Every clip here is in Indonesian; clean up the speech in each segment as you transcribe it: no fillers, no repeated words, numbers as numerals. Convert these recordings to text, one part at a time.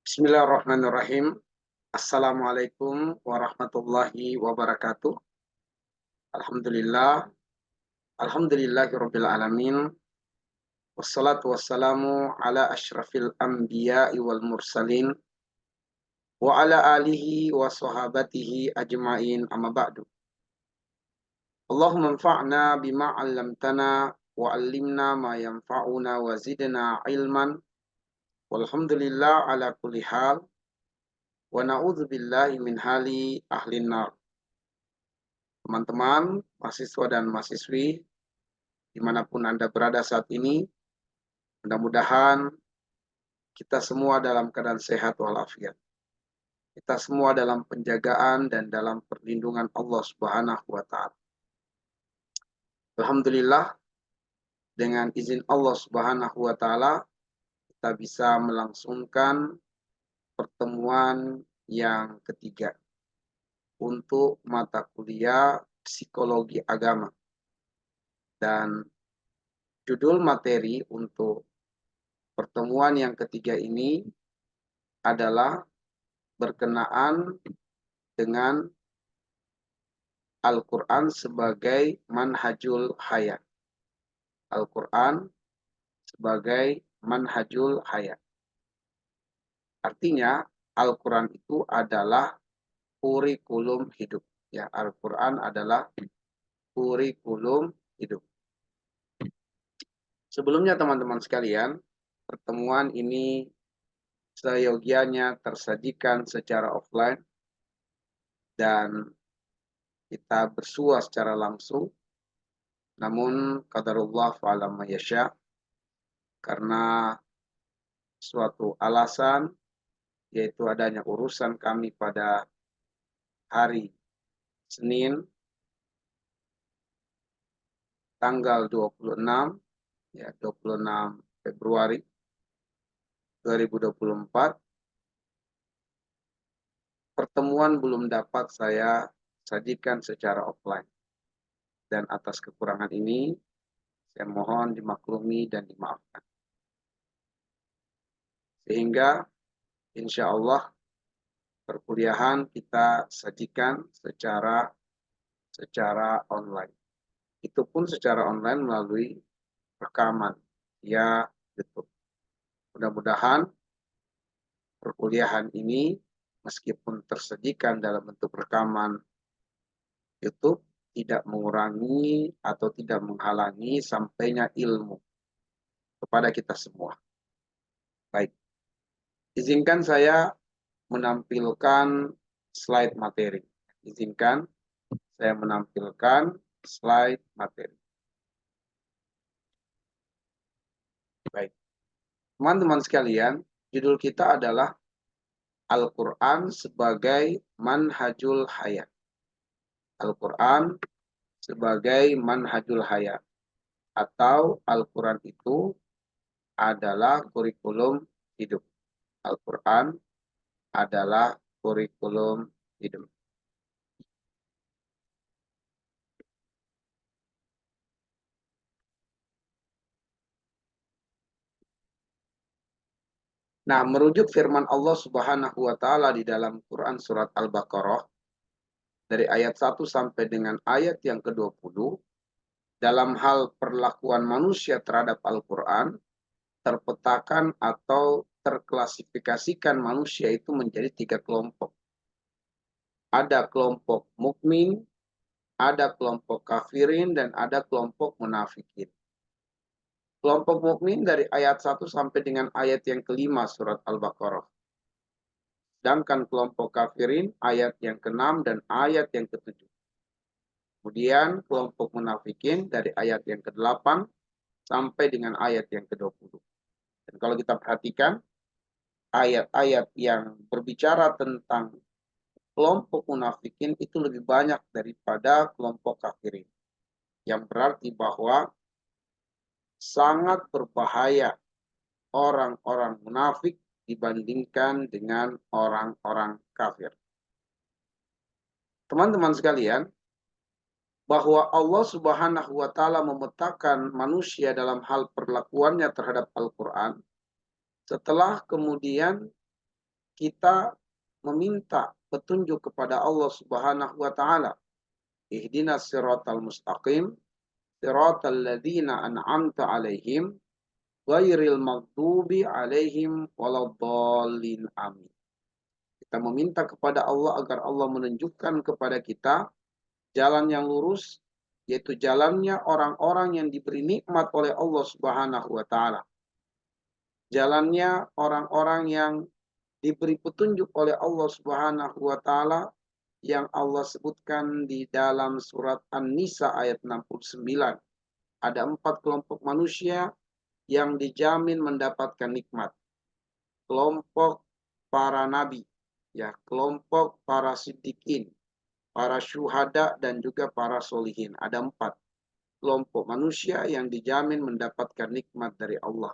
Bismillahirrahmanirrahim. Assalamualaikum warahmatullahi wabarakatuh. Alhamdulillah, alhamdulillahirabbil alamin. Wassalatu wassalamu ala asyrafil anbiya'i wal mursalin wa ala alihi wa sahabatihi ajmain amma ba'du. Allahumma anfa'na bima 'allamtana wa 'allimna ma yanfa'una wa zidna ilman. Walhamdulillah ala kulli hal wa na'udzubillahi min hali ahlin nar. Teman-teman, mahasiswa dan mahasiswi, dimanapun Anda berada saat ini, mudah-mudahan kita semua dalam keadaan sehat walafiat. Kita semua dalam penjagaan dan dalam perlindungan Allah Subhanahu wa Ta'ala. Alhamdulillah, dengan izin Allah Subhanahu wa Ta'ala, kita bisa melangsungkan pertemuan yang ketiga untuk mata kuliah psikologi agama. Dan judul materi untuk pertemuan yang ketiga ini adalah berkenaan dengan Al-Quran sebagai manhajul hayat. Al-Quran sebagai manhajul hayat. Artinya, Al-Quran itu adalah kurikulum hidup. Ya, Al-Quran adalah kurikulum hidup. Sebelumnya teman-teman sekalian, pertemuan ini seyogianya tersajikan secara offline dan kita bersua secara langsung. Namun qadarullah fa'ala ma yasha, karena suatu alasan yaitu adanya urusan kami pada hari Senin tanggal 26 ya 26 Februari 2024, pertemuan belum dapat saya sajikan secara offline. Dan atas kekurangan ini, saya mohon dimaklumi dan dimaafkan. Sehingga insya Allah perkuliahan kita sajikan secara online. Itu pun secara online melalui rekaman ya YouTube. Mudah-mudahan perkuliahan ini meskipun tersajikan dalam bentuk rekaman YouTube tidak mengurangi atau tidak menghalangi sampainya ilmu kepada kita semua. Baik, izinkan saya menampilkan slide materi. Izinkan saya menampilkan slide materi. Baik, teman-teman sekalian, judul kita adalah Al-Quran sebagai manhajul hayat. Al-Quran sebagai manhajul hayat. Atau Al-Quran itu adalah kurikulum hidup. Al-Quran adalah kurikulum hidup. Nah, merujuk firman Allah Subhanahu wa Ta'ala di dalam Quran surat Al-Baqarah dari ayat 1 sampai dengan ayat yang ke-20, dalam hal perlakuan manusia terhadap Al-Quran, terpetakan atau terklasifikasikan manusia itu menjadi 3 kelompok. Ada kelompok mukmin, ada kelompok kafirin, dan ada kelompok munafikin. Kelompok mukmin dari ayat 1 sampai dengan ayat yang ke-5 surat Al-Baqarah. Sedangkan kelompok kafirin ayat yang ke-6 dan ayat yang ke-7. Kemudian kelompok munafikin dari ayat yang ke-8 sampai dengan ayat yang ke-20. Dan kalau kita perhatikan, ayat-ayat yang berbicara tentang kelompok munafikin itu lebih banyak daripada kelompok kafirin. Yang berarti bahwa sangat berbahaya orang-orang munafik dibandingkan dengan orang-orang kafir. Teman-teman sekalian, bahwa Allah Subhanahu wa Ta'ala memetakan manusia dalam hal perlakuannya terhadap Al-Quran, setelah kemudian kita meminta petunjuk kepada Allah Subhanahu wa taala. Ihdinas siratal mustaqim, siratal ladzina an'amta 'alaihim, ghairil maghdubi 'alaihim waladdallin. Amin. Kita meminta kepada Allah agar Allah menunjukkan kepada kita jalan yang lurus, yaitu jalannya orang-orang yang diberi nikmat oleh Allah Subhanahu wa taala. Jalannya orang-orang yang diberi petunjuk oleh Allah Subhanahu wa taala yang Allah sebutkan di dalam surat An-Nisa ayat 69. Ada 4 kelompok manusia yang dijamin mendapatkan nikmat. Kelompok para nabi, ya, kelompok para siddiqin, para syuhada, dan juga para solihin. Ada 4 kelompok manusia yang dijamin mendapatkan nikmat dari Allah.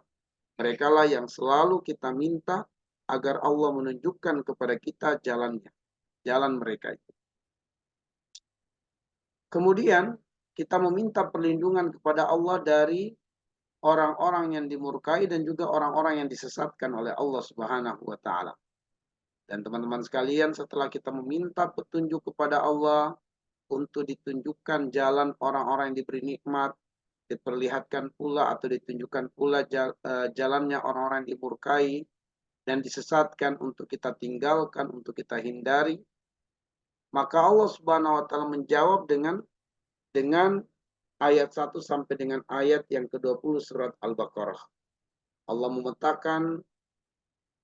Mereka lah yang selalu kita minta agar Allah menunjukkan kepada kita jalannya, jalan mereka itu. Kemudian kita meminta perlindungan kepada Allah dari orang-orang yang dimurkai dan juga orang-orang yang disesatkan oleh Allah Subhanahu wa taala. Dan teman-teman sekalian, setelah kita meminta petunjuk kepada Allah untuk ditunjukkan jalan orang-orang yang diberi nikmat, diperlihatkan pula atau ditunjukkan pula jalannya orang-orang yang dimurkai dan disesatkan untuk kita tinggalkan, untuk kita hindari, maka Allah Subhanahu wa taala menjawab dengan ayat 1 sampai dengan ayat yang ke-20 surat Al-Baqarah. Allah memetakan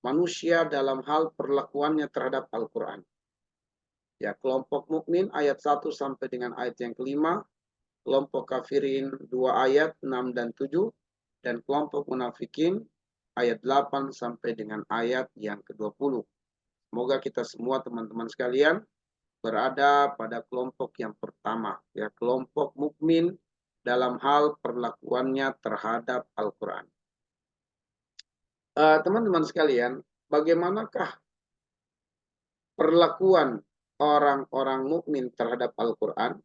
manusia dalam hal perlakuannya terhadap Al-Quran. Ya, kelompok mukmin ayat 1 sampai dengan ayat yang ke-5, kelompok kafirin 2 ayat 6 dan 7, dan kelompok munafikin ayat 8 sampai dengan ayat yang ke-20. Semoga kita semua teman-teman sekalian berada pada kelompok yang pertama, ya, kelompok mukmin dalam hal perlakuannya terhadap Al-Quran. Teman-teman sekalian, bagaimanakah perlakuan orang-orang mukmin terhadap Al-Quran?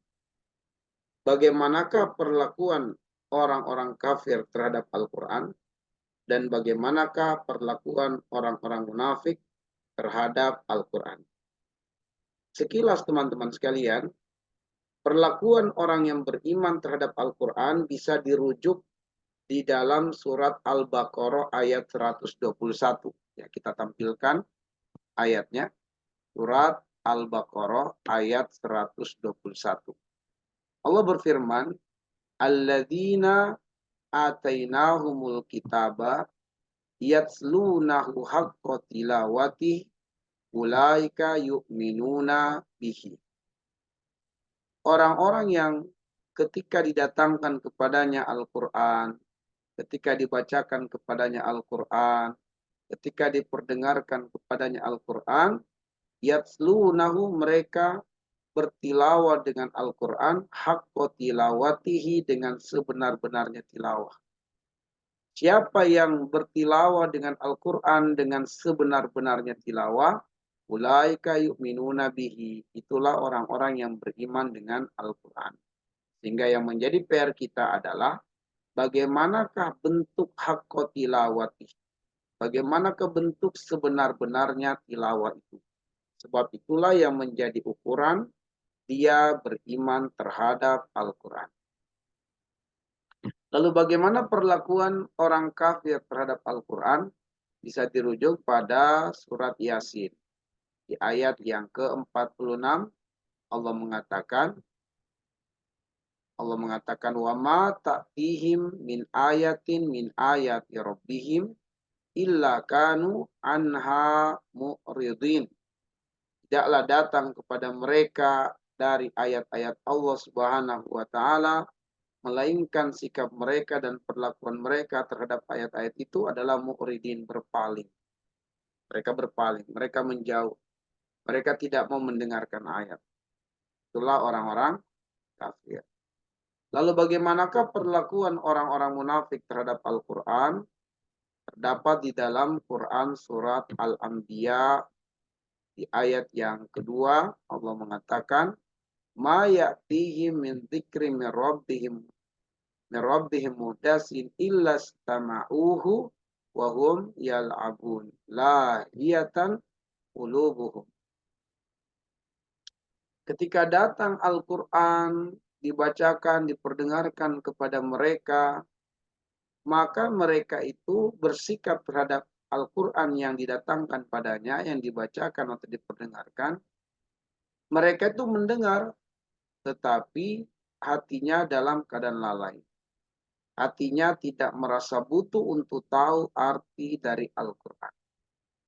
Bagaimanakah perlakuan orang-orang kafir terhadap Al-Quran? Dan bagaimanakah perlakuan orang-orang munafik terhadap Al-Quran? Sekilas teman-teman sekalian, perlakuan orang yang beriman terhadap Al-Quran bisa dirujuk di dalam surat Al-Baqarah ayat 121. Ya, kita tampilkan ayatnya. Surat Al-Baqarah ayat 121. Allah berfirman, alladzina atainahumul kitaba yatslunahu haqqa tilawati ulaika yu'minuna bihi. Orang-orang yang ketika didatangkan kepadanya Al-Quran, ketika dibacakan kepadanya Al-Quran, ketika diperdengarkan kepadanya Al-Quran, yatslunahu, mereka bertilawah dengan Al-Quran, haqqa tilawatihi, dengan sebenar-benarnya tilawah. Siapa yang bertilawah dengan Al-Quran dengan sebenar-benarnya tilawah, ulaika yu'minuna bihi, itulah orang-orang yang beriman dengan Al-Quran. Sehingga yang menjadi PR kita adalah bagaimanakah bentuk haqqa tilawati? Bagaimanakah bentuk sebenar-benarnya tilawah itu? Sebab itulah yang menjadi ukuran dia beriman terhadap Al-Quran. Lalu bagaimana perlakuan orang kafir terhadap Al-Quran? Bisa dirujuk pada surat Yasin. Di ayat yang ke-46 Allah mengatakan wa ma ta'tihim min ayatin min ayati rabbihim illa kanu anha mu'ridin. Tidaklah datang kepada mereka dari ayat-ayat Allah Subhanahu wa taala melainkan sikap mereka dan perlakuan mereka terhadap ayat-ayat itu adalah mu'ridin, berpaling. Mereka berpaling, mereka menjauh. Mereka tidak mau mendengarkan ayat. Itulah orang-orang kafir. Lalu bagaimanakah perlakuan orang-orang munafik terhadap Al-Quran? Terdapat di dalam Quran surat Al-Anbiya di ayat yang kedua, Allah mengatakan, ma ya'tihim min dzikri min rabbihim mudasin illa stama'uhu wa hum yal'abun lahiyatan qulubuhum. Ketika datang Al-Quran, dibacakan, diperdengarkan kepada mereka, maka mereka itu bersikap terhadap Al-Quran yang didatangkan padanya, yang dibacakan atau diperdengarkan. Mereka itu mendengar, tetapi hatinya dalam keadaan lalai. Hatinya tidak merasa butuh untuk tahu arti dari Al-Quran.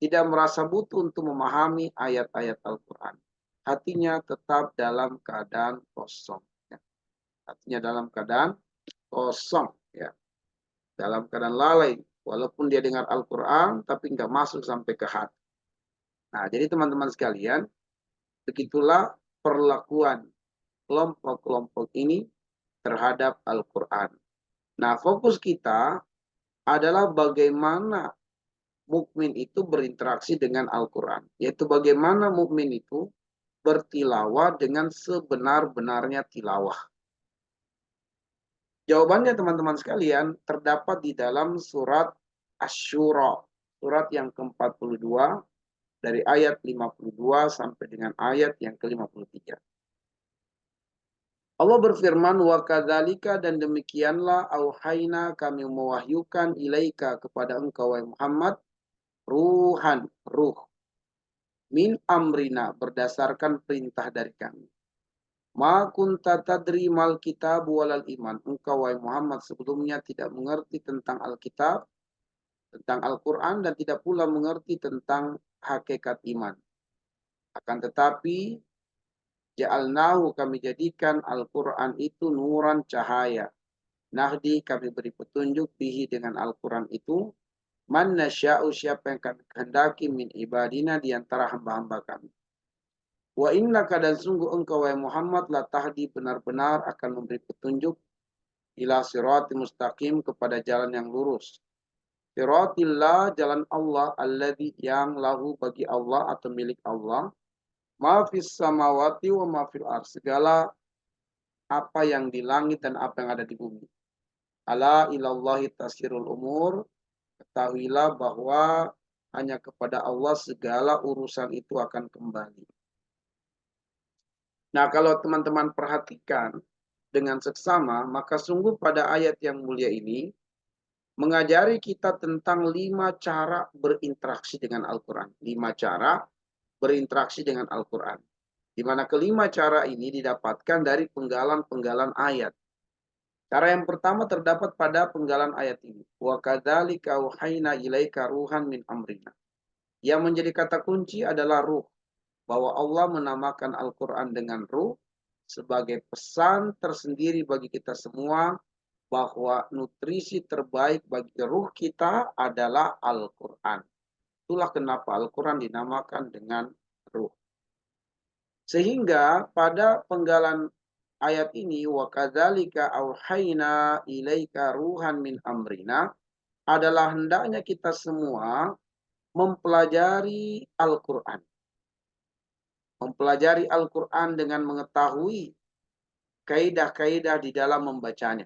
Tidak merasa butuh untuk memahami ayat-ayat Al-Quran. Hatinya tetap dalam keadaan kosong. Ya. Hatinya dalam keadaan kosong. Ya. Dalam keadaan lalai. Walaupun dia dengar Al-Quran, tapi nggak masuk sampai ke hati. Nah, jadi teman-teman sekalian, begitulah perlakuan kelompok-kelompok ini terhadap Al-Quran. Nah, fokus kita adalah bagaimana mukmin itu berinteraksi dengan Al-Quran. Yaitu bagaimana mukmin itu bertilawah dengan sebenar-benarnya tilawah. Jawabannya teman-teman sekalian terdapat di dalam surat Asy-Syura. Surat yang ke-42 dari ayat 52 sampai dengan ayat yang ke-53. Allah berfirman, wa kadzalika, dan demikianlah auhayna, kami mewahyukan ilaika kepada engkau wahai Muhammad, ruhan, ruh, min amrina, berdasarkan perintah dari kami. Ma kunta tadri mal kitab walal iman. Engkau wahai Muhammad sebelumnya tidak mengerti tentang Alkitab, tentang Al-Quran, dan tidak pula mengerti tentang hakikat iman. Akan tetapi ja'alnahu, kami jadikan Al-Quran itu nuran, cahaya. Nahdi, kami beri petunjuk bihi, dengan Al-Quran itu, man nasya'u, siapa yang kami kehendaki, min ibadina, di antara hamba-hamba kami. Wa innaka, dan sungguh engkau wahai Muhammad, la tahdi, benar-benar akan memberi petunjuk, ila sirati mustaqim, kepada jalan yang lurus. Siratillah, jalan Allah, alladzi, yang lahu, bagi Allah atau milik Allah, ma fis samawati wa ma fil ardh, segala apa yang di langit dan apa yang ada di bumi. Ala ilallahi tasirul umur, ketahuilah bahwa hanya kepada Allah segala urusan itu akan kembali. Nah, kalau teman-teman perhatikan dengan seksama, maka sungguh pada ayat yang mulia ini mengajari kita tentang 5 cara berinteraksi dengan Al-Quran. 5 cara berinteraksi dengan Al-Quran. Di mana kelima cara ini didapatkan dari penggalan-penggalan ayat. Cara yang pertama terdapat pada penggalan ayat ini. Wa kadzalika auhayna ilaika ruhan min amrina. Yang menjadi kata kunci adalah ruh. Bahwa Allah menamakan Al-Quran dengan ruh sebagai pesan tersendiri bagi kita semua bahwa nutrisi terbaik bagi ruh kita adalah Al-Quran. Itulah kenapa Al-Quran dinamakan dengan ruh. Sehingga pada penggalan ayat ini, wa kadzalika auhayna ilaika ruhan min amrina, adalah hendaknya kita semua mempelajari Al-Quran. Mempelajari Al-Quran dengan mengetahui kaidah-kaidah di dalam membacanya.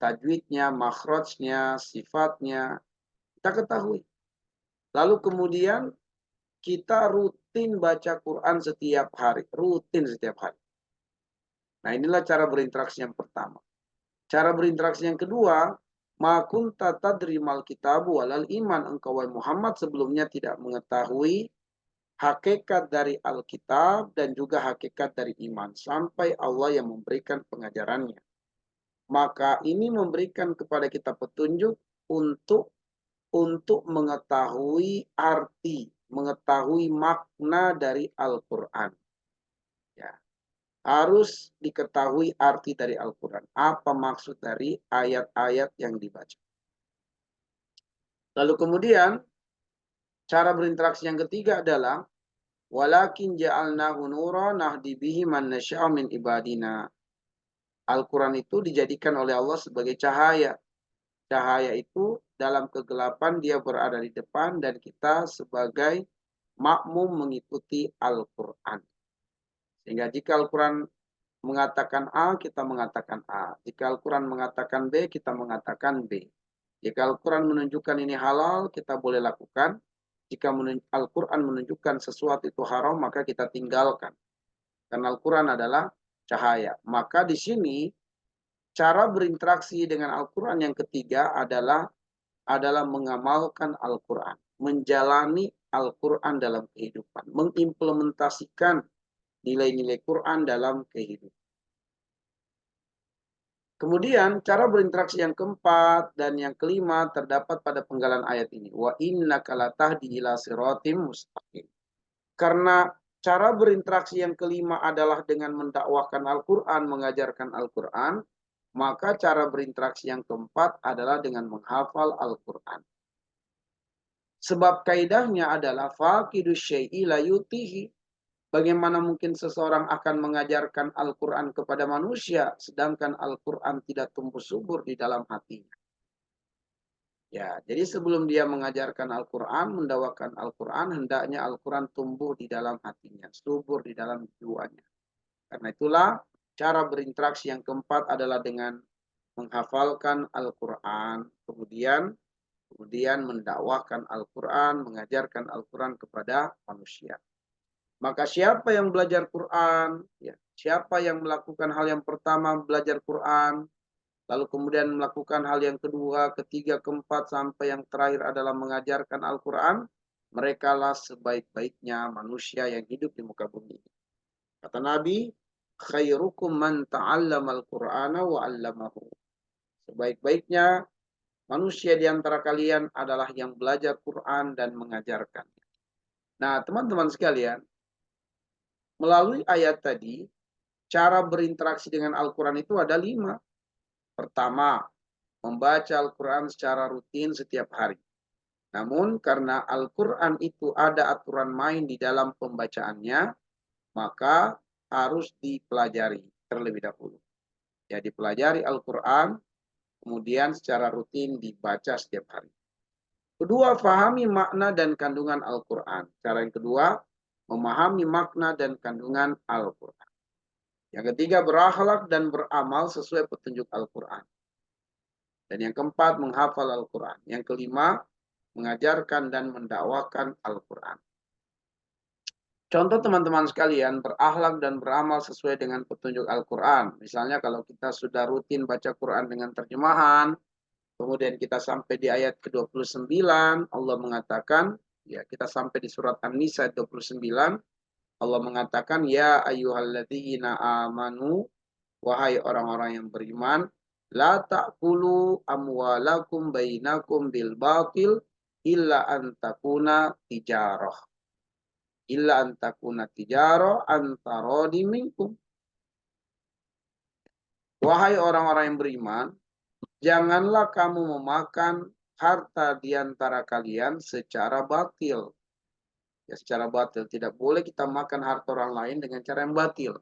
Tajwidnya, makhrajnya, sifatnya, kita ketahui. Lalu kemudian kita rutin baca Quran setiap hari. Rutin setiap hari. Nah, inilah cara berinteraksi yang pertama. Cara berinteraksi yang kedua, ma kunta tadri mal kitabu walal iman. Engkau wahai Muhammad sebelumnya tidak mengetahui hakikat dari Alkitab dan juga hakikat dari iman sampai Allah yang memberikan pengajarannya. Maka ini memberikan kepada kita petunjuk untuk mengetahui arti, mengetahui makna dari Al-Quran. Ya. Harus diketahui arti dari Al-Quran. Apa maksud dari ayat-ayat yang dibaca. Lalu kemudian, cara berinteraksi yang ketiga adalah walakin ja'alnahu nura nahdi bihi man nasya'u min ibadina. Al-Quran itu dijadikan oleh Allah sebagai cahaya. Cahaya itu dalam kegelapan dia berada di depan dan kita sebagai makmum mengikuti Al-Quran. Sehingga jika Al-Quran mengatakan A, kita mengatakan A. Jika Al-Quran mengatakan B, kita mengatakan B. Jika Al-Quran menunjukkan ini halal, kita boleh lakukan. jika Al-Quran menunjukkan sesuatu itu haram, maka kita tinggalkan. Karena Al-Quran adalah cahaya. Maka di sini cara berinteraksi dengan Al-Quran yang ketiga adalah mengamalkan Al-Quran. Menjalani Al-Quran dalam kehidupan. Mengimplementasikan nilai-nilai Quran dalam kehidupan. Kemudian cara berinteraksi yang keempat dan yang kelima terdapat pada penggalan ayat ini. Wa innaka latahdi ila siratim mustaqim. Karena cara berinteraksi yang kelima adalah dengan mendakwahkan Al-Quran, mengajarkan Al-Quran, maka cara berinteraksi yang keempat adalah dengan menghafal Al-Quran. Sebab kaidahnya adalah faqidu syai'i la yutihi. Bagaimana mungkin seseorang akan mengajarkan Al-Quran kepada manusia, sedangkan Al-Quran tidak tumbuh subur di dalam hatinya. Ya, jadi sebelum dia mengajarkan Al-Quran, mendakwakan Al-Quran, hendaknya Al-Quran tumbuh di dalam hatinya, subur di dalam jiwanya. Karena itulah cara berinteraksi yang keempat adalah dengan menghafalkan Al-Quran, kemudian mendakwahkan Al-Quran, mengajarkan Al-Quran kepada manusia. Maka siapa yang belajar Quran, ya, siapa yang melakukan hal yang pertama belajar Quran, lalu kemudian melakukan hal yang kedua, ketiga, keempat, sampai yang terakhir adalah mengajarkan Al-Quran, merekalah sebaik-baiknya manusia yang hidup di muka bumi. Kata Nabi, khairukum man ta'allama al-Qur'ana wa 'allamahu. Sebaik-baiknya manusia di antara kalian adalah yang belajar Quran dan mengajarkan. Nah, teman-teman sekalian, melalui ayat tadi, cara berinteraksi dengan Al-Quran itu ada 5. Pertama, membaca Al-Quran secara rutin setiap hari. Namun karena Al-Quran itu ada aturan main di dalam pembacaannya, maka harus dipelajari terlebih dahulu. Ya, dipelajari Al-Quran, kemudian secara rutin dibaca setiap hari. Kedua, pahami makna dan kandungan Al-Quran. Cara yang kedua, memahami makna dan kandungan Al-Quran. Yang ketiga, berakhlak dan beramal sesuai petunjuk Al-Quran. Dan yang keempat, menghafal Al-Quran. Yang kelima, mengajarkan dan mendakwakan Al-Quran. Contoh teman-teman sekalian, berakhlak dan beramal sesuai dengan petunjuk Al-Quran. Misalnya kalau kita sudah rutin baca Quran dengan terjemahan, kemudian kita sampai di ayat ke-29, Allah mengatakan, ya kita sampai di surat An-Nisa 29, Allah mengatakan, ya ayyuhalladzina amanu, wahai orang-orang yang beriman, la ta'kulu amwalakum bainakum bil batil illa an takuna tijarah. Illa an takuna tijarah antarodi minkum. Wahai orang-orang yang beriman, janganlah kamu memakan harta di antara kalian secara batil. Ya, secara batil. Tidak boleh kita makan harta orang lain dengan cara yang batil.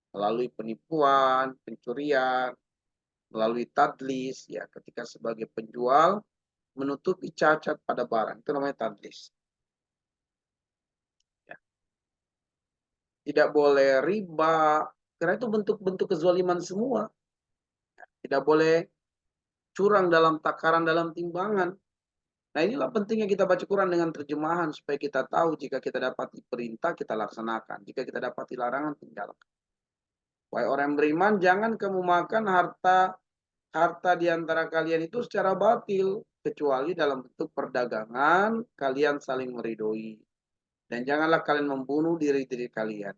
Melalui penipuan, pencurian, melalui tadlis. Ya, ketika sebagai penjual menutupi cacat pada barang. Itu namanya tadlis. Ya. Tidak boleh riba. Karena itu bentuk-bentuk kezaliman semua. Tidak boleh curang dalam takaran, dalam timbangan. Nah, inilah pentingnya kita baca Quran dengan terjemahan supaya kita tahu jika kita dapat perintah kita laksanakan, jika kita dapat larangan tinggalkan. Wahai orang yang beriman, jangan kamu makan harta di antara kalian itu secara batil, kecuali dalam bentuk perdagangan kalian saling meridoi. Dan janganlah kalian membunuh diri-diri kalian.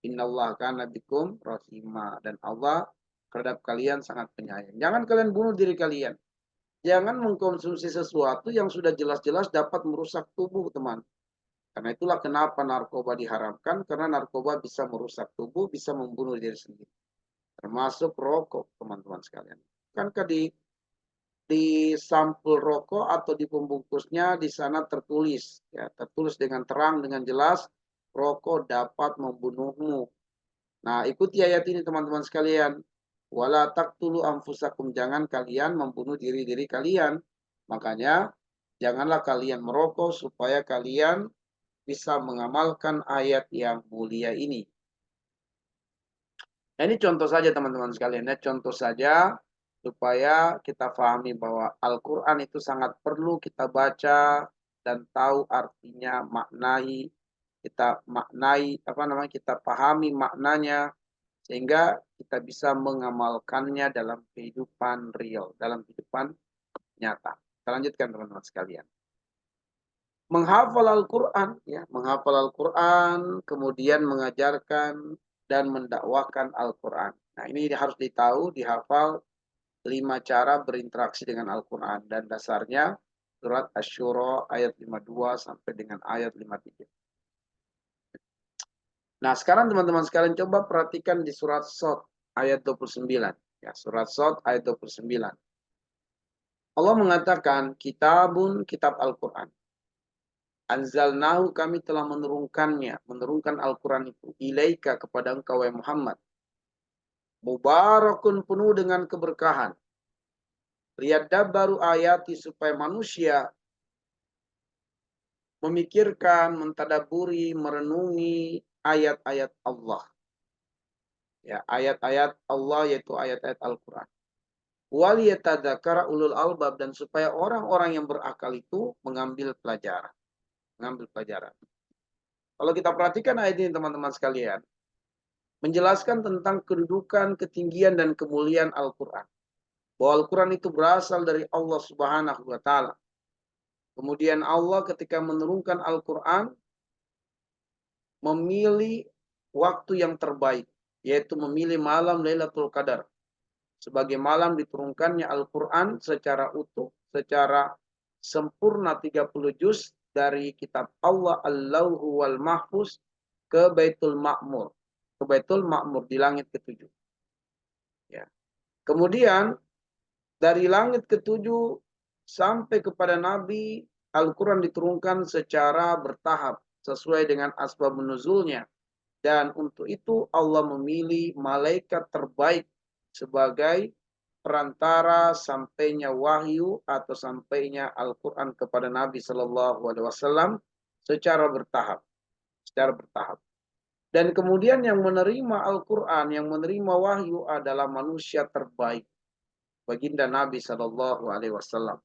Innallaha kana bikum rahima, dan Allah terhadap kalian sangat penyayang. Jangan kalian bunuh diri kalian. Jangan mengkonsumsi sesuatu yang sudah jelas-jelas dapat merusak tubuh, teman. Karena itulah kenapa narkoba diharamkan, karena narkoba bisa merusak tubuh, bisa membunuh diri sendiri. Termasuk rokok, teman-teman sekalian. Kankah di sampul rokok atau di pembungkusnya di sana tertulis, ya, tertulis dengan terang, dengan jelas, rokok dapat membunuhmu. Nah, ikuti ayat ini teman-teman sekalian. Wala taqtulu anfusakum, jangan kalian membunuh diri-diri kalian. Makanya janganlah kalian merokok supaya kalian bisa mengamalkan ayat yang mulia ini. Nah, ini contoh saja teman-teman sekalian ya, contoh saja supaya kita pahami bahwa Al-Quran itu sangat perlu kita baca dan tahu artinya, kita pahami maknanya, sehingga kita bisa mengamalkannya dalam kehidupan real, dalam kehidupan nyata. Kita lanjutkan teman-teman sekalian. Menghafal Al-Quran, ya, menghafal Al-Quran, kemudian mengajarkan dan mendakwakan Al-Quran. Nah, ini harus dihafal 5 cara berinteraksi dengan Al-Quran. Dan dasarnya surat Asy-Syura ayat 52 sampai dengan ayat 53. Nah, sekarang teman-teman sekalian coba perhatikan di surat Shad ayat 29. Ya, surat Shad ayat 29. Allah mengatakan, kitab Al-Quran. Anzalnahu, kami telah menurunkan Al-Quran itu ilaika kepada engkau wahai Muhammad. Mubarakun, penuh dengan keberkahan. Liyadabbaru ayati, supaya manusia memikirkan, mentadaburi, merenungi ayat-ayat Allah. Ya, ayat-ayat Allah yaitu ayat-ayat Al-Quran. Waliyatadzakara ulul albab, dan supaya orang-orang yang berakal itu mengambil pelajaran. Kalau kita perhatikan ayat ini teman-teman sekalian, menjelaskan tentang kedudukan, ketinggian, dan kemuliaan Al-Quran. Bahwa Al-Quran itu berasal dari Allah Subhanahu wa Ta'ala. Kemudian Allah ketika menurunkan Al-Quran, memilih waktu yang terbaik, yaitu memilih malam Lailatul Qadar sebagai malam diturunkannya Al-Quran secara utuh, secara sempurna 30 juz dari kitab Allah Al-Lauhu wal Mahfuz ke Baitul Ma'mur. Ke Baitul Ma'mur di langit ketujuh. Ya. Kemudian dari langit ketujuh sampai kepada Nabi, Al-Quran diturunkan secara bertahap sesuai dengan asbab nuzulnya. Dan untuk itu Allah memilih malaikat terbaik sebagai perantara sampainya wahyu atau sampainya Al-Quran kepada Nabi Shallallahu Alaihi Wasallam secara bertahap. Dan kemudian yang menerima Al-Quran, yang menerima wahyu adalah manusia terbaik, baginda Nabi Shallallahu Alaihi Wasallam.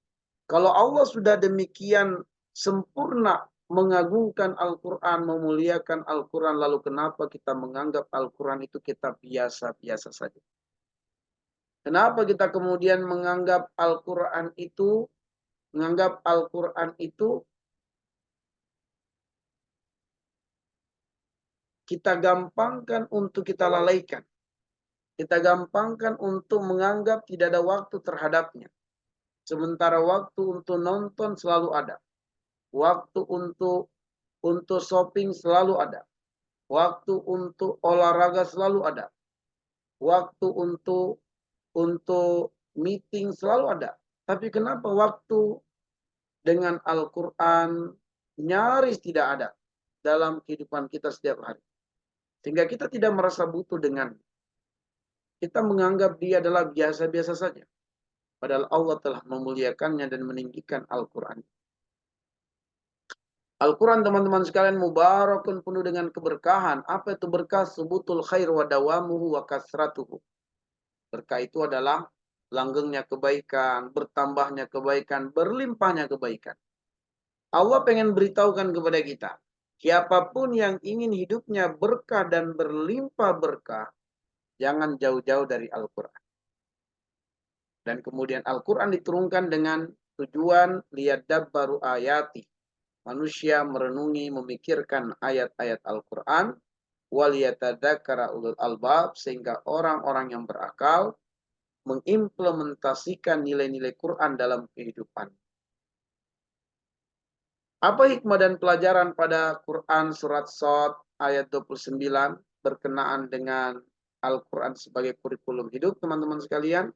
Kalau Allah sudah demikian sempurna mengagungkan Al-Quran, memuliakan Al-Quran, lalu kenapa kita menganggap Al-Quran itu kita biasa-biasa saja? Kenapa kita kemudian menganggap Al-Quran itu kita gampangkan untuk kita lalaikan. Kita gampangkan untuk menganggap tidak ada waktu terhadapnya. Sementara waktu untuk nonton selalu ada. Waktu untuk shopping selalu ada. Waktu untuk olahraga selalu ada. Waktu untuk meeting selalu ada. Tapi kenapa waktu dengan Al-Quran nyaris tidak ada dalam kehidupan kita setiap hari? Sehingga kita tidak merasa butuh dengan. Kita menganggap dia adalah biasa-biasa saja. Padahal Allah telah memuliakannya dan meninggikan Al-Quran. Al-Quran teman-teman sekalian mubarakun, penuh dengan keberkahan. Apa itu berkah? Subutul khair wa dawamuhu wa kasratuhu. Berkah itu adalah langgengnya kebaikan, bertambahnya kebaikan, berlimpahnya kebaikan. Allah pengen beritahukan kepada kita, siapapun yang ingin hidupnya berkah dan berlimpah berkah, jangan jauh-jauh dari Al-Quran. Dan kemudian Al-Quran diturunkan dengan tujuan liyadabbaru ayati. Manusia merenungi, memikirkan ayat-ayat Al-Quran, waliyatadzakara ulul albab, sehingga orang-orang yang berakal mengimplementasikan nilai-nilai Quran dalam kehidupan. Apa hikmah dan pelajaran pada Quran surat Shad ayat 29 berkenaan dengan Al-Quran sebagai kurikulum hidup, teman-teman sekalian?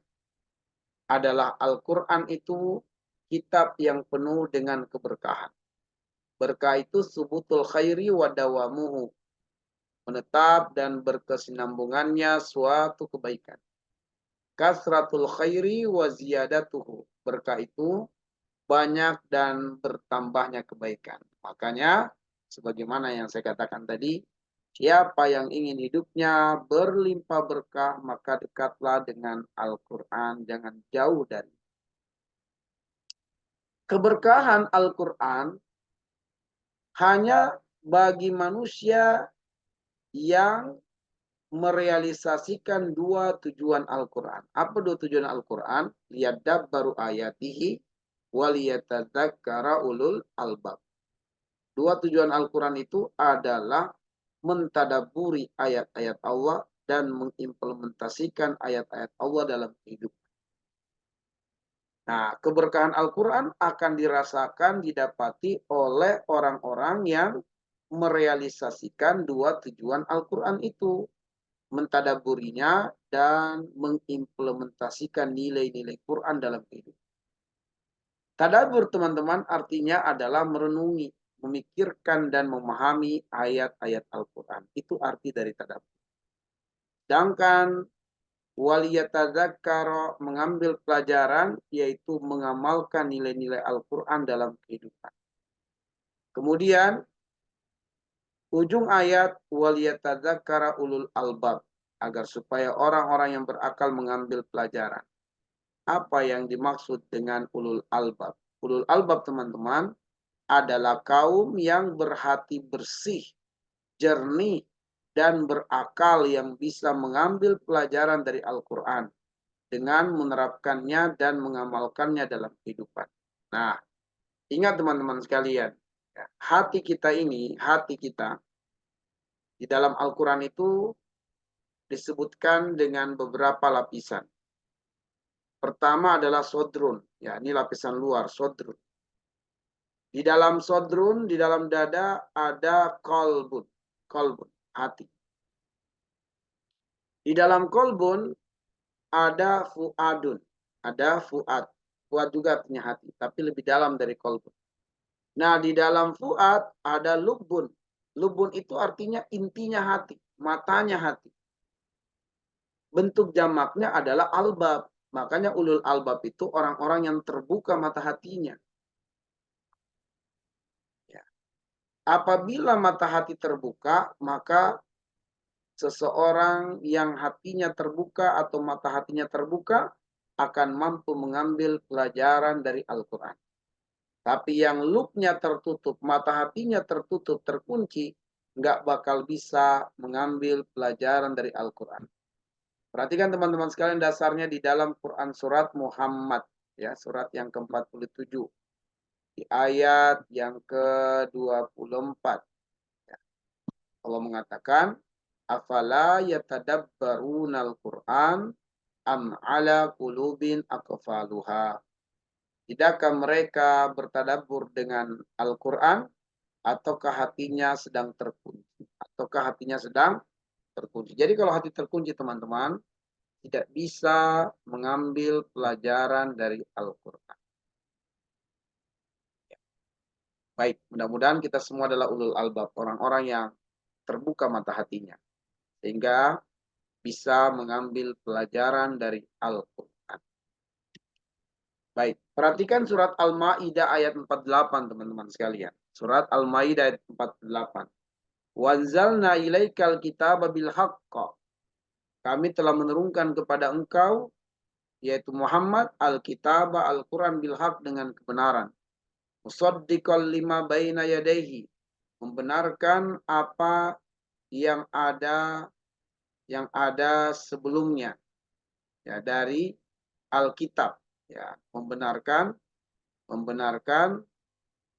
Adalah Al-Quran itu kitab yang penuh dengan keberkahan. Berkah itu subutul khairi wa dawamuhu. Menetap dan berkesinambungannya suatu kebaikan. Kasratul khairi wa ziyadatuhu. Berkah itu banyak dan bertambahnya kebaikan. Makanya, sebagaimana yang saya katakan tadi, siapa yang ingin hidupnya berlimpah berkah, maka dekatlah dengan Al-Quran. Jangan jauh dari. Keberkahan Al-Quran hanya bagi manusia yang merealisasikan dua tujuan Al-Quran. Apa dua tujuan Al-Quran? Liyadabbaru ayatihi waliyatadzakkara ulul albab. Dua tujuan Al-Quran itu adalah mentadaburi ayat-ayat Allah dan mengimplementasikan ayat-ayat Allah dalam hidup. Nah, keberkahan Al-Quran akan dirasakan, didapati oleh orang-orang yang merealisasikan dua tujuan Al-Quran itu. Mentadaburinya dan mengimplementasikan nilai-nilai Quran dalam hidup. Tadabur, teman-teman, artinya adalah merenungi, memikirkan dan memahami ayat-ayat Al-Quran. Itu arti dari tadabur. Sedangkan waliyatadzakkara, mengambil pelajaran, yaitu mengamalkan nilai-nilai Al-Quran dalam kehidupan. Kemudian ujung ayat waliyatadzakkara ulul albab, agar supaya orang-orang yang berakal mengambil pelajaran. Apa yang dimaksud dengan ulul albab? Ulul albab, teman-teman, adalah kaum yang berhati bersih, jernih, dan berakal yang bisa mengambil pelajaran dari Al-Quran dengan menerapkannya dan mengamalkannya dalam kehidupan. Nah, ingat teman-teman sekalian, hati kita ini, hati kita di dalam Al-Quran itu disebutkan dengan beberapa lapisan. Pertama adalah sodrun, ya, ini lapisan luar, sodrun. Di dalam sodrun, di dalam dada ada kolbun, kolbun, hati. Di dalam kolbun ada fuadun, ada fuad. Fuad juga punya hati, tapi lebih dalam dari kolbun. Nah, di dalam fuad ada lubun. Lubun itu artinya intinya hati, matanya hati. Bentuk jamaknya adalah albab. Makanya ulul albab itu orang-orang yang terbuka mata hatinya. Ya. Apabila mata hati terbuka, maka seseorang yang hatinya terbuka atau mata hatinya terbuka akan mampu mengambil pelajaran dari Al-Quran. Tapi yang lubnya tertutup, mata hatinya tertutup, terkunci, nggak bakal bisa mengambil pelajaran dari Al-Quran. Perhatikan teman-teman sekalian, dasarnya di dalam Quran surat Muhammad, ya, surat yang ke-47. Di ayat yang ke-24. Ya. Allah mengatakan, afala yatadabbarunal Qur'an am ala qulubin aqfaluha. Tidakkah mereka bertadabbur dengan Al-Quran, ataukah hatinya sedang terkunci? Ataukah hatinya sedang terkunci? Jadi kalau hati terkunci, teman-teman, tidak bisa mengambil pelajaran dari Al-Quran. Baik, mudah-mudahan kita semua adalah ulul albab, orang-orang yang terbuka mata hatinya, sehingga bisa mengambil pelajaran dari Al-Quran. Baik, perhatikan surat Al-Ma'idah ayat 48, teman-teman sekalian. Surat Al-Ma'idah ayat 48. Wanzalna ilaikal kitaba bil haqqa. Kami telah menurunkan kepada engkau, yaitu Muhammad, al-kitaba, Al-Quran bil haq, dengan kebenaran. Musaddiqal lima baina yadayhi. Membenarkan apa yang ada sebelumnya, ya, dari Alkitab, ya, membenarkan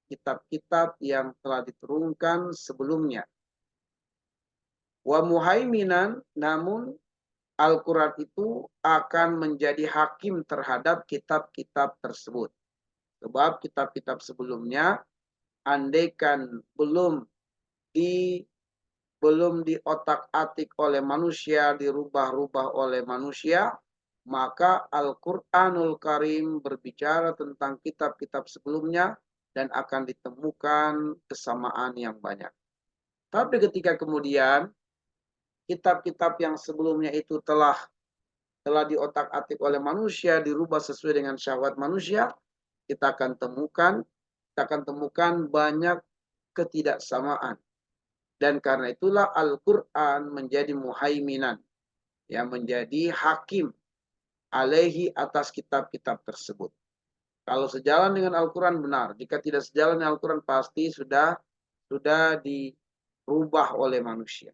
kitab-kitab yang telah diturunkan sebelumnya. Wa muhaiminan, namun Al-Quran itu akan menjadi hakim terhadap kitab-kitab tersebut. Sebab kitab-kitab sebelumnya, andaikan belum diotak-atik oleh manusia, dirubah-rubah oleh manusia, maka Al-Quranul Karim berbicara tentang kitab-kitab sebelumnya dan akan ditemukan kesamaan yang banyak. Tapi ketika kemudian kitab-kitab yang sebelumnya itu telah diotak-atik oleh manusia, dirubah sesuai dengan syahwat manusia, kita akan temukan banyak ketidaksamaan. Dan karena itulah Al-Quran menjadi muhaiminan, ya, menjadi hakim alaihi, atas kitab-kitab tersebut. Kalau sejalan dengan Al-Quran, benar. Jika tidak sejalan dengan Al-Quran, pasti sudah sudah dirubah oleh manusia.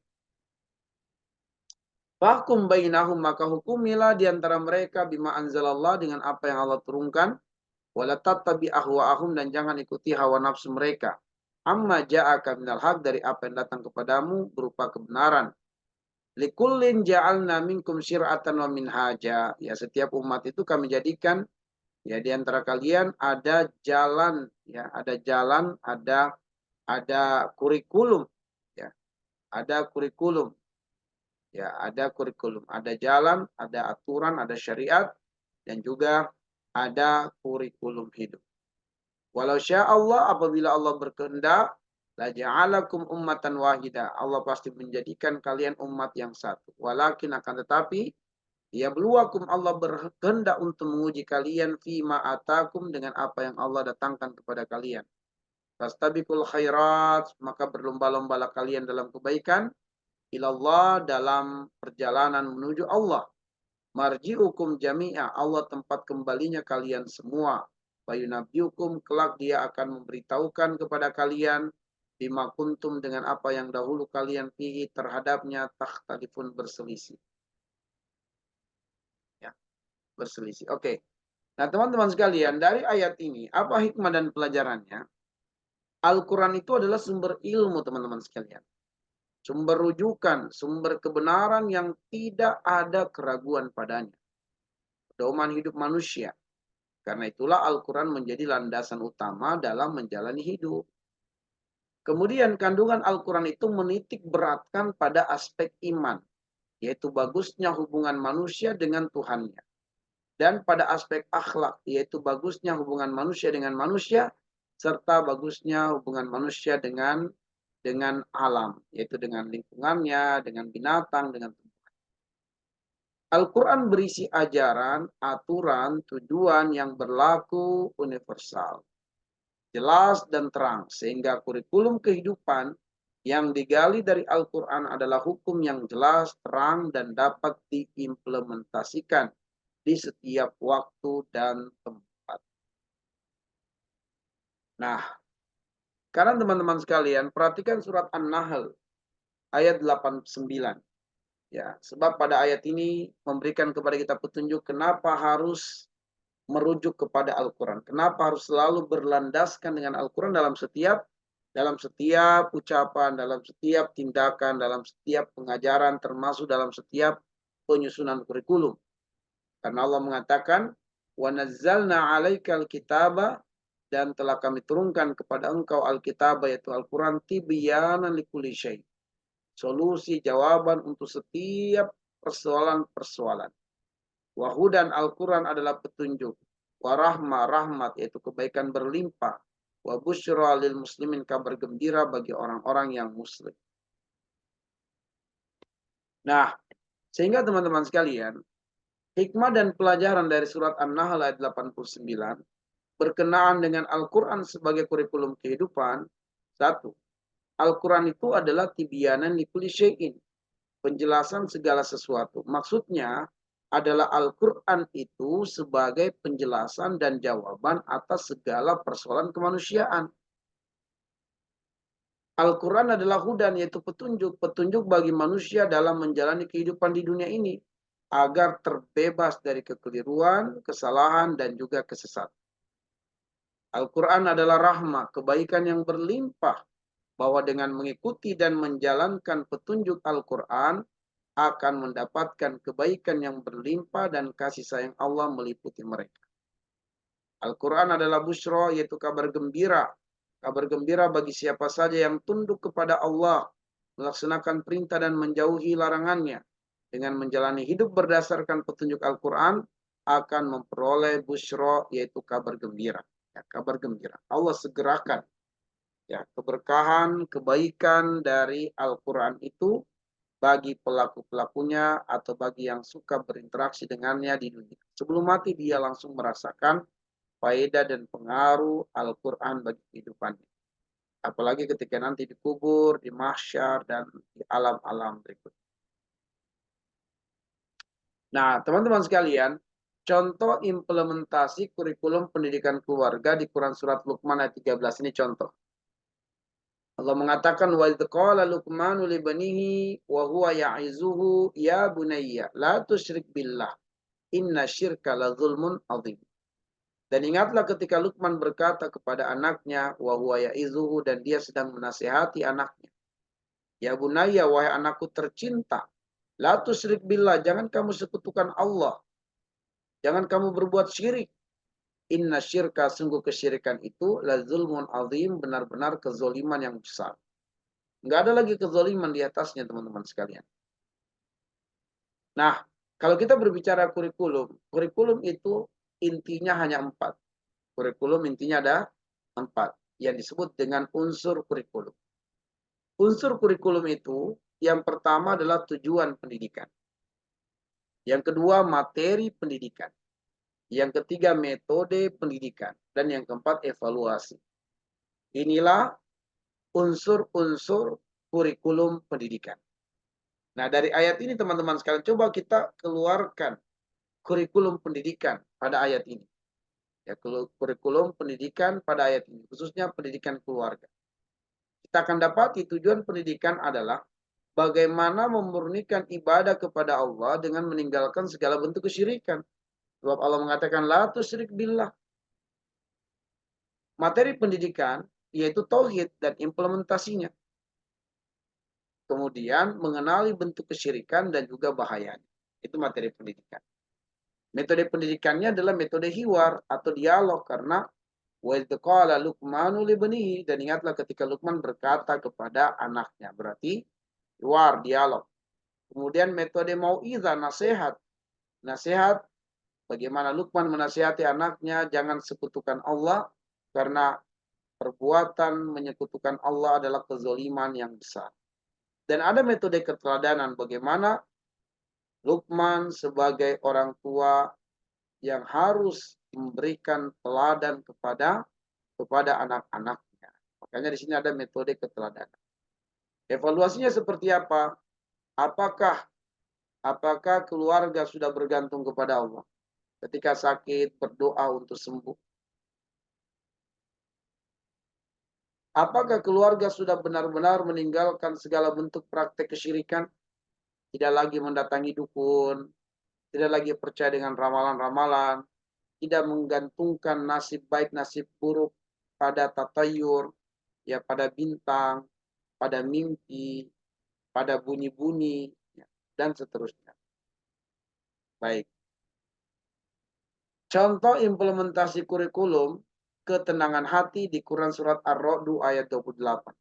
Fahkum bainahum, maka hukumilah di antara mereka bima anzalallah, dengan apa yang Allah turunkan. Wala tattabi ahwa'ahum, dan jangan ikuti hawa nafsu mereka. Amma ja'aka minal haq, dari apa yang datang kepadamu berupa kebenaran. Likullin ja'alna minkum syir'atan wa minhaja. Ya, setiap umat itu kami jadikan, ya, di antara kalian ada jalan, ya, ada kurikulum, ya, ada kurikulum. Ya, ada kurikulum, ada jalan, ada aturan, ada syariat, dan juga ada kurikulum hidup. Walau sya Allah, apabila Allah berkehendak, la ja'alakum ummatan wahida. Allah pasti menjadikan kalian umat yang satu. Walakin, akan tetapi, ya beluakum, Allah berkehendak untuk menguji kalian fima atakum, dengan apa yang Allah datangkan kepada kalian. Fastabiqul khairat, maka berlomba-lombalah kalian dalam kebaikan. Ilallah, dalam perjalanan menuju Allah. Marji'ukum jami'a, Allah tempat kembalinya kalian semua. Fayunabbiukum, kelak dia akan memberitahukan kepada kalian bima kuntum, dengan apa yang dahulu kalian fihi terhadapnya takhtalifun, berselisih. Ya, berselisih. Oke. Nah, teman-teman sekalian, dari ayat ini apa hikmah dan pelajarannya? Al-Quran itu adalah sumber ilmu, teman-teman sekalian. Sumber rujukan, sumber kebenaran yang tidak ada keraguan padanya. Pedoman hidup manusia. Karena itulah Al-Quran menjadi landasan utama dalam menjalani hidup. Kemudian kandungan Al-Quran itu menitik beratkan pada aspek iman, yaitu bagusnya hubungan manusia dengan Tuhannya. Dan pada aspek akhlak, yaitu bagusnya hubungan manusia dengan manusia, serta bagusnya hubungan manusia dengan alam, yaitu dengan lingkungannya, dengan binatang, dengan tumbuhan. Al-Quran berisi ajaran, aturan, tujuan yang berlaku universal, jelas dan terang, sehingga kurikulum kehidupan yang digali dari Al-Quran adalah hukum yang jelas, terang, dan dapat diimplementasikan di setiap waktu dan tempat. Nah, sekarang teman-teman sekalian, perhatikan surat An-Nahl ayat 89. Ya, sebab pada ayat ini memberikan kepada kita petunjuk kenapa harus merujuk kepada Al-Quran. Kenapa harus selalu berlandaskan dengan Al-Quran dalam setiap ucapan, dalam setiap tindakan, dalam setiap pengajaran, termasuk dalam setiap penyusunan kurikulum. Karena Allah mengatakan, wa nazzalna 'alaikal kitaba, dan telah kami turunkan kepada engkau Alkitab, yaitu Al-Quran, tibyanan likulli syai', solusi jawaban untuk setiap persoalan-persoalan. Wahudan, Al-Quran adalah petunjuk. Warahmah, rahmat, yaitu kebaikan berlimpah. Wa busyra lil muslimin, kabar gembira bagi orang-orang yang muslim. Nah, sehingga teman-teman sekalian, hikmah dan pelajaran dari surat An-Nahl ayat 89 berkenaan dengan Al-Quran sebagai kurikulum kehidupan. Satu, Al-Quran itu adalah tibyanan likulli syai'in, penjelasan segala sesuatu. Maksudnya adalah Al-Quran itu sebagai penjelasan dan jawaban atas segala persoalan kemanusiaan. Al-Quran adalah hudan, yaitu petunjuk. Petunjuk bagi manusia dalam menjalani kehidupan di dunia ini, agar terbebas dari kekeliruan, kesalahan, dan juga kesesatan. Al-Quran adalah rahmah, kebaikan yang berlimpah, bahwa dengan mengikuti dan menjalankan petunjuk Al-Quran, akan mendapatkan kebaikan yang berlimpah dan kasih sayang Allah meliputi mereka. Al-Quran adalah busyra, yaitu kabar gembira. Kabar gembira bagi siapa saja yang tunduk kepada Allah, melaksanakan perintah dan menjauhi larangannya. Dengan menjalani hidup berdasarkan petunjuk Al-Quran, akan memperoleh busyra, yaitu kabar gembira. Ya, kabar gembira. Allah segerakan, ya, keberkahan, kebaikan dari Al-Quran itu bagi pelaku-pelakunya atau bagi yang suka berinteraksi dengannya di dunia. Sebelum mati dia langsung merasakan faedah dan pengaruh Al-Quran bagi kehidupannya. Apalagi ketika nanti dikubur, di mahsyar, dan di alam-alam berikut. Nah, teman-teman sekalian, contoh implementasi kurikulum pendidikan keluarga di Quran Surat Luqman ayat 13 ini contoh. Allah mengatakan wa idz qala Luqmanu li banihi wa huwa ya'izuhu ya bunayya la tusyrik billah inna syirka la zulmun adzim. Dan ingatlah ketika Luqman berkata kepada anaknya wa huwa ya'izuhu, dan dia sedang menasihati anaknya. Ya bunayya, wahai anakku tercinta, la tusyrik billah, jangan kamu sekutukan Allah. Jangan kamu berbuat syirik. Inna syirka, sungguh kesyirikan itu la zulmun azim, benar-benar kezoliman yang besar. Enggak ada lagi kezoliman di atasnya, teman-teman sekalian. Nah, kalau kita berbicara kurikulum itu intinya hanya 4. Kurikulum intinya ada 4 yang disebut dengan unsur kurikulum. Unsur kurikulum itu yang pertama adalah tujuan pendidikan. Yang kedua materi pendidikan. Yang ketiga metode pendidikan. Dan yang keempat evaluasi. Inilah unsur-unsur kurikulum pendidikan. Nah, dari ayat ini teman-teman sekalian, coba kita keluarkan kurikulum pendidikan pada ayat ini. Ya, kurikulum pendidikan pada ayat ini, khususnya pendidikan keluarga. Kita akan dapati tujuan pendidikan adalah bagaimana memurnikan ibadah kepada Allah dengan meninggalkan segala bentuk kesyirikan. Sebab Allah mengatakan la tusyrik billah. Materi pendidikan yaitu tauhid dan implementasinya. Kemudian mengenali bentuk kesyirikan dan juga bahayanya. Itu materi pendidikan. Metode pendidikannya adalah metode hiwar atau dialog, karena wa idz qala Luqmanu li banihi, dan ingatlah ketika Luqman berkata kepada anaknya, berarti hiwar, dialog. Kemudian metode mau'izah, nasihat. Nasihat bagaimana Luqman menasihati anaknya jangan sekutukan Allah, karena perbuatan menyekutukan Allah adalah kezoliman yang besar. Dan ada metode keteladanan bagaimana Luqman sebagai orang tua yang harus memberikan teladan kepada anak-anaknya. Makanya di sini ada metode keteladanan. Evaluasinya seperti apa? Apakah keluarga sudah bergantung kepada Allah? Ketika sakit berdoa untuk sembuh. Apakah keluarga sudah benar-benar meninggalkan segala bentuk praktek kesyirikan? Tidak lagi mendatangi dukun, tidak lagi percaya dengan ramalan-ramalan, tidak menggantungkan nasib baik, nasib buruk pada tatayur, ya pada bintang, pada mimpi, pada bunyi-bunyi, ya, dan seterusnya. Baik. Contoh implementasi kurikulum ketenangan hati di Quran surat Ar-Ra'd ayat 28.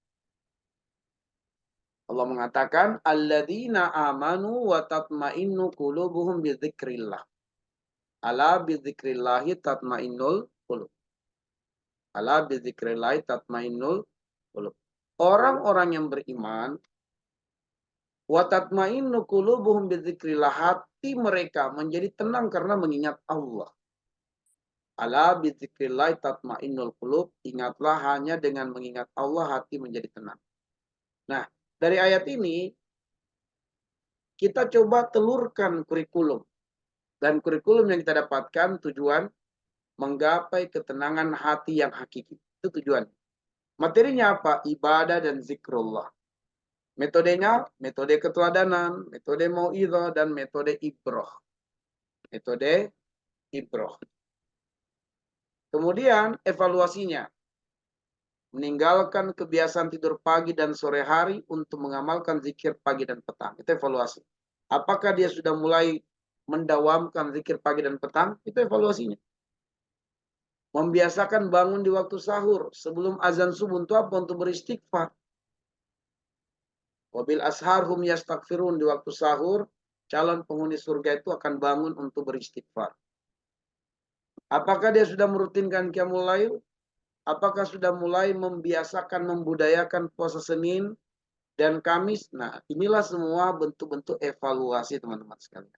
Allah mengatakan, alladzina amanu wa tatma'innu qulubuhum bidzikrillah. Ala bidzikrillahi tatma'innul qulub. Ala bidzikrillahi tatma'innul qulub. Orang-orang yang beriman, wa tatma'innu qulubuhum bidzikrillah, hati mereka menjadi tenang karena mengingat Allah. Ala bidzikrillahi tatma'innul qulub, ingatlah hanya dengan mengingat Allah hati menjadi tenang. Nah, dari ayat ini kita coba telurkan kurikulum. Dan kurikulum yang kita dapatkan tujuan menggapai ketenangan hati yang hakiki. Itu tujuan. Materinya apa? Ibadah dan zikrullah. Metodenya, metode keteladanan, metode mau'izah, dan metode ibroh. Metode ibroh. Kemudian evaluasinya. Meninggalkan kebiasaan tidur pagi dan sore hari untuk mengamalkan zikir pagi dan petang. Itu evaluasi. Apakah dia sudah mulai mendawamkan zikir pagi dan petang? Itu evaluasinya. Membiasakan bangun di waktu sahur sebelum azan subuh untuk apa? Untuk beristighfar. Wabil ashar hum yastaghfirun, di waktu sahur calon penghuni surga itu akan bangun untuk beristighfar. Apakah dia sudah merutinkan qiyamul lail? Apakah sudah mulai membiasakan, membudayakan puasa Senin dan Kamis? Nah, inilah semua bentuk-bentuk evaluasi teman-teman sekalian.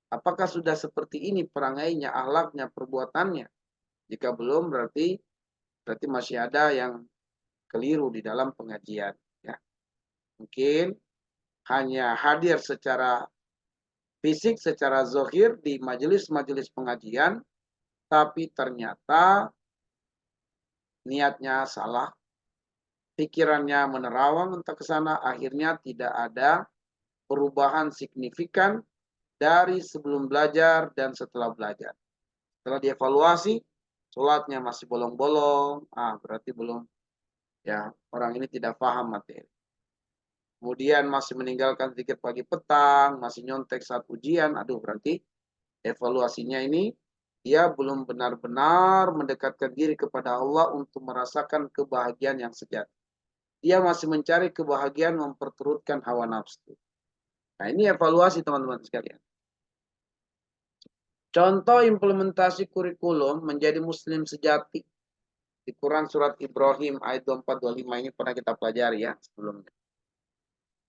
Apakah sudah seperti ini perangainya, akhlaknya, perbuatannya? Jika belum, berarti masih ada yang keliru di dalam pengajian. Ya. Mungkin hanya hadir secara fisik, secara zohir di majelis-majelis pengajian, tapi ternyata niatnya salah, pikirannya menerawang entah ke sana, akhirnya tidak ada perubahan signifikan dari sebelum belajar dan setelah belajar. Setelah dievaluasi, sholatnya masih bolong-bolong, berarti belum, ya, orang ini tidak paham materi. Kemudian masih meninggalkan zikir pagi petang, masih nyontek saat ujian, aduh berarti evaluasinya ini dia belum benar-benar mendekatkan diri kepada Allah untuk merasakan kebahagiaan yang sejati. Dia masih mencari kebahagiaan memperturutkan hawa nafsu. Nah, ini evaluasi teman-teman sekalian. Contoh implementasi kurikulum menjadi muslim sejati. Di Quran surat Ibrahim ayat 24-25 ini pernah kita pelajari ya sebelumnya.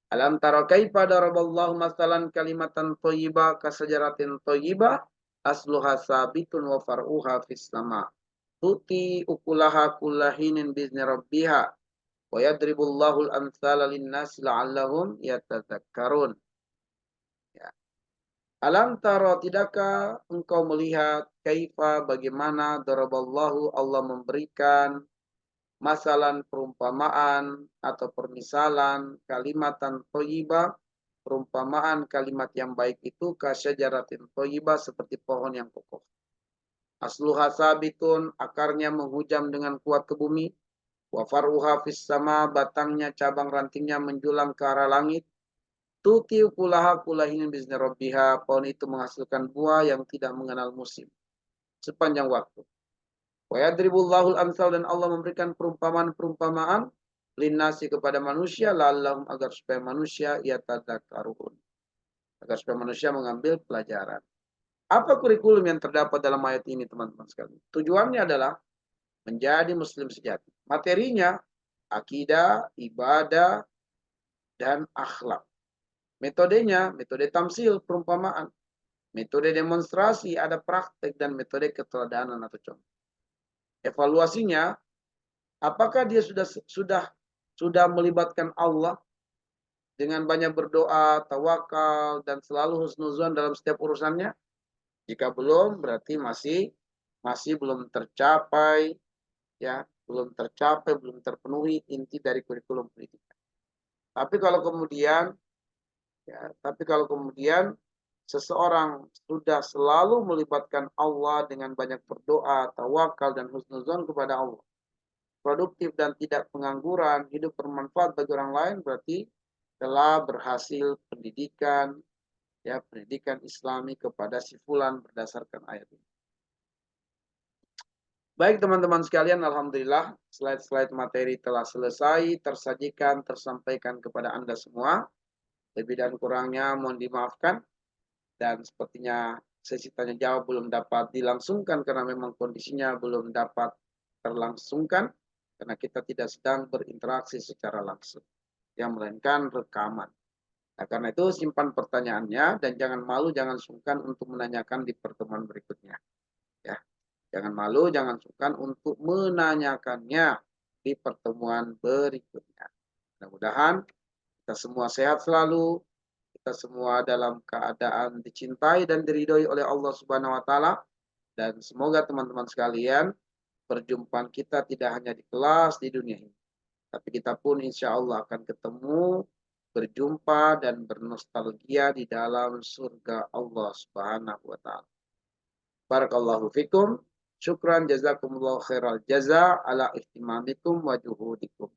Alam tara kaifa daraballahu masalan kalimatan thayyibah kasajaratin thayyibah asluha sabitun wa far'uha fis sama. Tuti ukulaha kullahinin bizni rabbiha wa yadribullahu al-amthala lin-nasi la'allahum yatadzakkarun. Ya. Alam taro, tidakkah engkau melihat kaifa bagaimana daraballahu Allah memberikan masalan perumpamaan atau permisalan kalimatan thayyibah, perumpamaan kalimat yang baik itu kasyajaratin thayyibah seperti pohon yang kokoh. Asluha sabitun, akarnya menghujam dengan kuat ke bumi, wa faruha fis sama, batangnya cabang rantingnya menjulang ke arah langit. Tuti ukulaha kulahinin bizni rabbiha, pohon itu menghasilkan buah yang tidak mengenal musim sepanjang waktu. Wa yadribullahul amsal, dan Allah memberikan perumpamaan-perumpamaan linnasi kepada manusia la'allahum, agar supaya manusia yatadzakkarun, agar supaya manusia mengambil pelajaran. Apa kurikulum yang terdapat dalam ayat ini teman-teman sekalian? Tujuannya adalah menjadi muslim sejati. Materinya akidah, ibadah, dan akhlak. Metodenya, metode tamsil, perumpamaan. Metode demonstrasi, ada praktek, dan metode keteladanan atau contoh. Evaluasinya, apakah dia sudah melibatkan Allah dengan banyak berdoa, tawakal, dan selalu husnuzon dalam setiap urusannya? Jika belum, berarti masih belum tercapai, ya, belum tercapai, belum terpenuhi inti dari kurikulum pendidikan. Tapi kalau kemudian seseorang sudah selalu melibatkan Allah dengan banyak berdoa, tawakal, dan husnuzon kepada Allah, produktif dan tidak pengangguran, hidup bermanfaat bagi orang lain, berarti telah berhasil pendidikan, ya, pendidikan Islami kepada si fulan berdasarkan ayat ini. Baik teman-teman sekalian, alhamdulillah slide-slide materi telah selesai, tersajikan, tersampaikan kepada Anda semua. Lebih dan kurangnya mohon dimaafkan. Dan sepertinya sesi tanya jawab belum dapat dilangsungkan karena memang kondisinya belum dapat terlangsungkan karena kita tidak sedang berinteraksi secara langsung, yang melainkan rekaman. Nah, karena itu simpan pertanyaannya dan jangan malu, jangan sungkan untuk menanyakan di pertemuan berikutnya. Ya, jangan malu, jangan sungkan untuk menanyakannya di pertemuan berikutnya. Mudah-mudahan kita semua sehat selalu, kita semua dalam keadaan dicintai dan diridhoi oleh Allah Subhanahu wa taala, dan semoga teman-teman sekalian perjumpaan kita tidak hanya di kelas di dunia ini, tapi kita pun insya Allah akan ketemu, berjumpa dan bernostalgia di dalam surga Allah Subhanahu wa taala. Barakallahu fikum. Syukran jazakumullahu khairal jaza ala ihtimamikum wa juhudikum.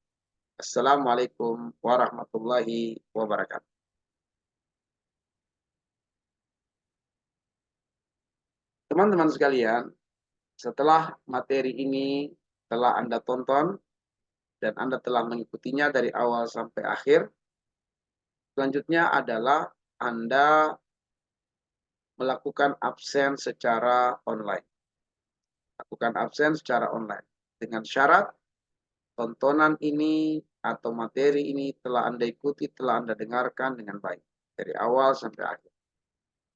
Assalamualaikum warahmatullahi wabarakatuh. Teman-teman sekalian, setelah materi ini telah Anda tonton dan Anda telah mengikutinya dari awal sampai akhir, selanjutnya adalah Anda melakukan absen secara online. Lakukan absen secara online. Dengan syarat tontonan ini atau materi ini telah Anda ikuti, telah Anda dengarkan dengan baik. Dari awal sampai akhir.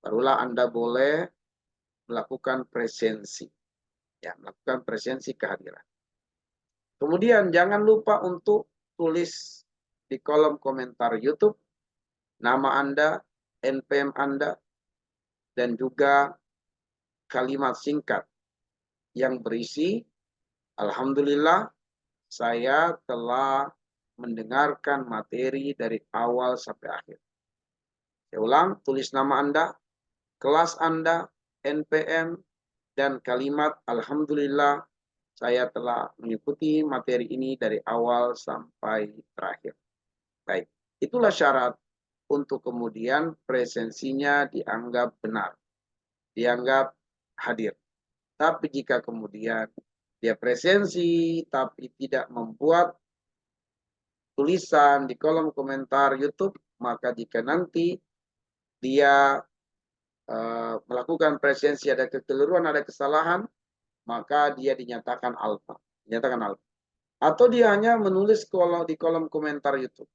Barulah Anda boleh melakukan presensi. Ya, melakukan presensi kehadiran. Kemudian jangan lupa untuk tulis di kolom komentar YouTube nama Anda, NPM Anda, dan juga kalimat singkat yang berisi, Alhamdulillah saya telah mendengarkan materi dari awal sampai akhir. Saya ulang, tulis nama Anda, kelas Anda, NPM, dan kalimat Alhamdulillah saya telah mengikuti materi ini dari awal sampai terakhir. Baik, itulah syarat untuk kemudian presensinya dianggap benar, dianggap hadir. Tapi jika kemudian dia presensi tapi tidak membuat tulisan di kolom komentar YouTube, maka jika nanti dia melakukan presensi ada kekeliruan, ada kesalahan, maka dia dinyatakan alfa. Dinyatakan alfa. Atau dia hanya menulis di kolom komentar YouTube.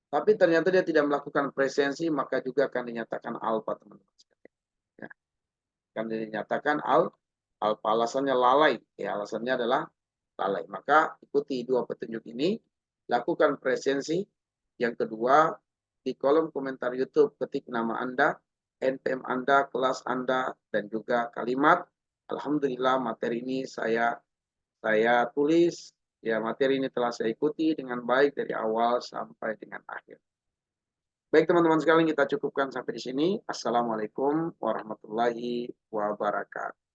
Tapi ternyata dia tidak melakukan presensi, maka juga akan dinyatakan alfa, teman-teman. Ya. Akan dinyatakan alfa. Alasannya lalai. Ya, alasannya adalah lalai. Maka ikuti dua petunjuk ini. Lakukan presensi. Yang kedua, di kolom komentar YouTube ketik nama Anda, NPM Anda, kelas Anda, dan juga kalimat Alhamdulillah materi ini saya tulis, ya materi ini telah saya ikuti dengan baik dari awal sampai dengan akhir. Baik teman-teman sekalian, kita cukupkan sampai di sini. Assalamualaikum warahmatullahi wabarakatuh.